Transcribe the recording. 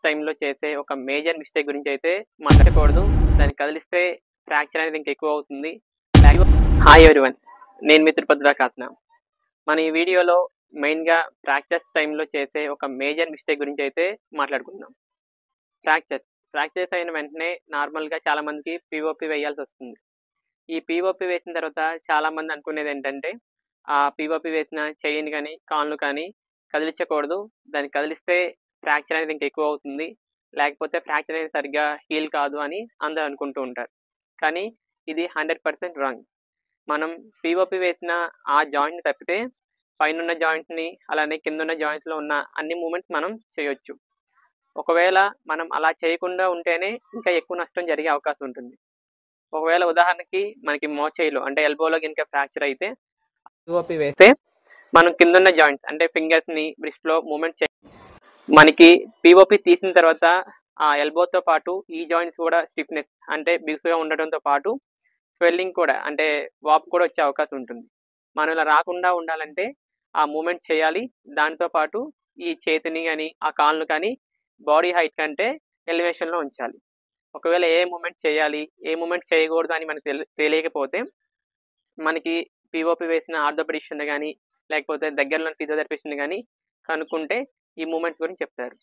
టైంలో చేసే ఒక మేజర్ మిస్టేక్ గురించి అయితే మాట్లాడకూడదు. దాన్ని కదిలిస్తే ఫ్రాక్చర్ అనేది ఇంకా ఎక్కువ అవుతుంది. హాయ్ ఎవ్రీవన్, నేను మీ తిరుపతి కాసిన. మన ఈ వీడియోలో మెయిన్గా ఫ్రాక్చర్స్ టైంలో చేసే ఒక మేజర్ మిస్టేక్ గురించి అయితే మాట్లాడుకుందాం. ఫ్రాక్చర్స్ అయిన వెంటనే నార్మల్గా చాలామందికి పిఓపి వేయాల్సి వస్తుంది. ఈ పిఓపి వేసిన తర్వాత చాలామంది అనుకునేది ఏంటంటే ఆ పిఓపి వేసిన చెయ్యిని కానీ కాళ్ళు కానీ కదిలించకూడదు. దాన్ని కదిలిస్తే ఫ్రాక్చర్ అనేది ఇంకా ఎక్కువ అవుతుంది, లేకపోతే ఫ్రాక్చర్ అనేది సరిగ్గా హీల్ కాదు అని అందరూ అనుకుంటూ ఉంటారు. కానీ ఇది 100% రాంగ్. మనం పిఓపి వేసిన ఆ జాయింట్ని తప్పితే పైన జాయింట్ని అలానే కింద ఉన్న జాయింట్స్లో ఉన్న అన్ని మూమెంట్స్ మనం చేయొచ్చు. ఒకవేళ మనం అలా చేయకుండా ఉంటేనే ఇంకా ఎక్కువ నష్టం జరిగే అవకాశం ఉంటుంది. ఒకవేళ ఉదాహరణకి మనకి మోచేయిలో అంటే ఎల్బోలో కనుక ఫ్రాక్చర్ అయితే పిఓపి వేస్తే మనం కిందన్న జాయింట్స్ అంటే ఫింగర్స్ని బ్రిస్ట్లో మూమెంట్ మనకి పిఓపి తీసిన తర్వాత ఆ ఎల్బోతో పాటు ఈ జాయింట్స్ కూడా స్టిఫ్నెస్ అంటే బిగుసుగా ఉండడంతో పాటు స్వెల్లింగ్ కూడా అంటే వాపు కూడా వచ్చే అవకాశం ఉంటుంది. మనం ఇలా రాకుండా ఉండాలంటే ఆ మూమెంట్ చేయాలి. దాంతో పాటు ఈ చేతిని కానీ ఆ కాళ్ళను కానీ బాడీ హైట్ కంటే ఎలివేషన్లో ఉంచాలి. ఒకవేళ ఏ మూమెంట్ చేయాలి ఏ మూమెంట్ చేయకూడదు అని మనకు తెలియకపోతే మనకి పిఓపి వేసిన ఆర్థోపెడిషియన్ కానీ లేకపోతే దగ్గరలో ఫిజియోథెరపిస్ట్ని కానీ కనుక్కుంటే ఈ మూమెంట్స్ గురించి చెప్తారు.